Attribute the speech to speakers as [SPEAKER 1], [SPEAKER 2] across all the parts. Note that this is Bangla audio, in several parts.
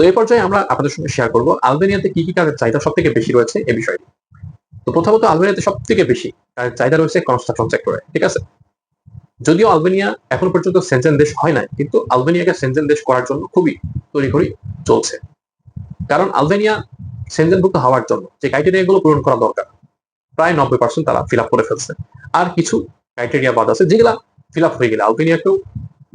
[SPEAKER 1] এই পর্যায়ে আমরা আপনাদের সঙ্গে শেয়ার করব আলবেনিয়াতে কি কি কাজের চাহিদা সব থেকে বেশি রয়েছে এই বিষয়টি। তো প্রথমত আলবেনিয়াতে সব থেকে বেশি কাজের চাহিদা রয়েছে কনস্ট্রাকশন সেক্টরে, ঠিক আছে। যদিও আলবেনিয়া এখন পর্যন্ত সেনজেন দেশ হয় নাই, কিন্তু আলবেনিয়াকে সেনজেন দেশ করার জন্য খুবই তড়িঘড়ি চলছে। কারণ আলবেনিয়া সেনজেনভুক্ত হওয়ার জন্য যে ক্রাইটেরিয়া গুলো পূরণ করা দরকার প্রায় 90% তারা ফিল আপ করে ফেলছে। আর কিছু ক্রাইটেরিয়া বাদ আছে যেগুলা ফিল আপ হয়ে গেলে আলবেনিয়াকেও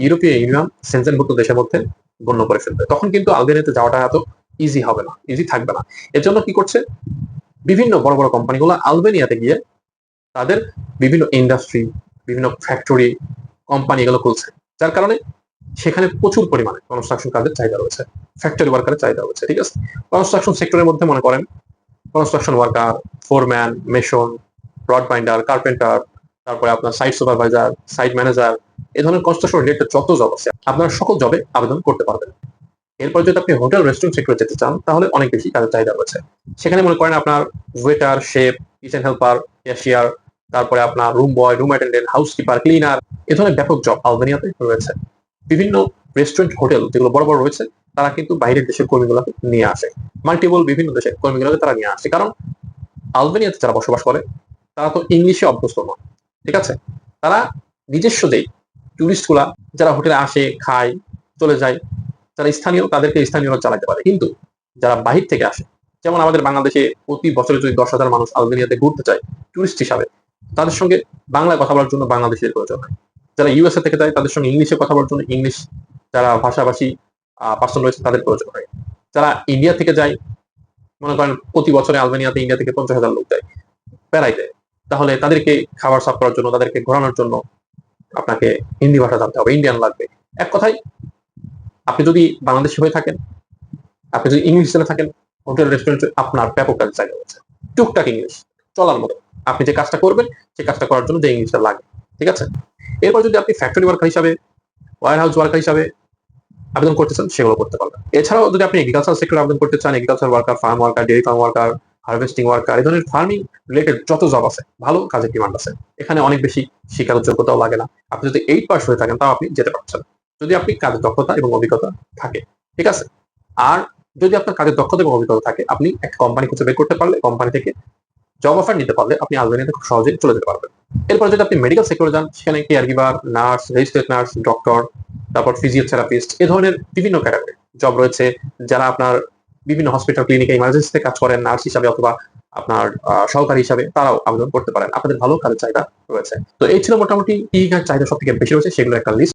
[SPEAKER 1] ইউরোপীয় ইউনিয়ন সেনজেনভুক্ত দেশের মধ্যে গণ্য করে ফেলবে। তখন কিন্তু আলবেনিয়াতে যাওয়াটা এত ইজি হবে না, ইজি থাকবে না। এর জন্য কি করছে, বিভিন্ন বড় বড় কোম্পানিগুলো আলবেনিয়াতে গিয়ে তাদের বিভিন্ন ইন্ডাস্ট্রি, বিভিন্ন ফ্যাক্টরি, কোম্পানি এগুলো খুলছে, যার কারণে সেখানে প্রচুর পরিমাণে কনস্ট্রাকশন কাজের চাহিদা রয়েছে, ফ্যাক্টরি ওয়ার্কারের চাহিদা রয়েছে, ঠিক আছে। কনস্ট্রাকশন সেক্টরের মধ্যে মনে করেন construction worker, foreman, mason, rod binder, carpenter, তারপরে আপনার সাইট সুপারভাইজার, সাইট ম্যানেজার, এই ধরনের কনস্ট্রাকশন রিলেটেড যত জব আছে আপনার সকল জবে আবেদন করতে পারবেন। এরপর যদি আপনি হোটেল রেস্টুরেন্ট সেক্টরে যেতে চান তাহলে অনেক বেশি কাজের চাহিদা রয়েছে। সেখানে মনে করেন আপনার waiter, chef, kitchen helper, cashier, তারপরে আপনার room boy, room attendant, housekeeper, cleaner, এ ধরনের ব্যাপক জব আলবেনিয়াতে রয়েছে। বিভিন্ন রেস্টুরেন্ট, হোটেল যেগুলো বড় বড় রয়েছে তারা কিন্তু বাইরের দেশের কর্মীগুলোকে নিয়ে আসে, মাল্টিপল বিভিন্ন দেশের কর্মীগুলোকে তারা নিয়ে আসে। কারণ আলবেনিয়াতে যারা বসবাস করে তারা তো ইংলিশে অভ্যস্ত নয়, ঠিক আছে। তারা নিজস্ব যেই টুরিস্ট গুলা যারা হোটেলে আসে, খায়, চলে যায়, যারা স্থানীয় তাদেরকে স্থানীয়রা চালাতে পারে। কিন্তু যারা বাহির থেকে আসে, যেমন আমাদের বাংলাদেশে প্রতি বছরে যদি 10,000 মানুষ আলবেনিয়াতে ঘুরতে চায় টুরিস্ট হিসাবে, তাদের সঙ্গে বাংলায় কথা বলার জন্য বাংলাদেশের প্রয়োজন হয়। যারা ইউএসএ থেকে যায় তাদের সঙ্গে ইংলিশে কথা বলার জন্য ইংলিশ যারা ভাষাভাষী পার্সন রয়েছে তাদের প্রয়োজন হয়। যারা ইন্ডিয়া থেকে যায়, মনে করেন প্রতি বছরে আলবেনিয়াতে ইন্ডিয়া থেকে 50,000 লোক যায় বেড়াইতে, তাহলে তাদেরকে খাবার সার্ভ করার জন্য, তাদেরকে ঘোরানোর জন্য আপনাকে হিন্দি ভাষা জানতে হবে, ইন্ডিয়ান লাগবে। এক কথায় আপনি যদি বাংলাদেশি হয়ে থাকেন, আপনি যদি ইংলিশ জেনে থাকেন, হোটেল রেস্টুরেন্টে আপনার ব্যাপক কাজের চাহিদা রয়েছে। টুকটাক ইংলিশ চলার মতো, আপনি যে কাজটা করবেন সেই কাজটা করার জন্য যে ইংলিশটা লাগে, ঠিক আছে। এরপর যদি আপনি ফ্যাক্টরি ওয়ার্কার হিসাবে, ওয়ার হাউস ওয়ার্কার হিসাবে আবেদন করতে চান সেগুলো করতে পারবেন। এছাড়াও যদি আপনি এগ্রিকালচার সেক্টরে আবেদন করতে চান, agriculture worker, farm worker, dairy farm worker, harvesting worker, এই ধরনের ফার্মিং রিলেটেড যত জব আছে ভালো কাজের ডিমান্ড আছে। এখানে অনেক বেশি শিক্ষাগত যোগ্যতাও লাগে না। আপনি যদি 8 পাস হয়ে থাকেন তাও আপনি যেতে পারছেন, যদি আপনি কাজের দক্ষতা এবং অভিজ্ঞতা থাকে, ঠিক আছে। আর যদি আপনার কাজের দক্ষতা এবং অভিজ্ঞতা থাকে, আপনি একটা কোম্পানি খুঁজে বের করতে পারলে, কোম্পানি থেকে জব অফার নিতে পারলে আপনি আলবেনিয়াতে খুব সহজেই চলে যেতে পারবেন। এরপর যদি আপনি মেডিকেল সেক্টরে যান, সেখানে care giver, nurse, registered nurse, doctor, তারপর ফিজিওথেরাপিস্ট, এ ধরনের বিভিন্ন ক্যাটাগরি জব রয়েছে। যারা আপনার বিভিন্ন হসপিটাল, ক্লিনিকে ইমার্জেন্সিতে কাজ করেন নার্স হিসাবে অথবা আপনার সহকারী হিসাবে, তারাও আবেদন করতে পারেন। আপনাদের ভালো কাজের চাহিদা রয়েছে। তো এই ছিল মোটামুটি কি কাজের চাহিদা সব থেকে বেশি রয়েছে সেগুলো একটা লিস্ট।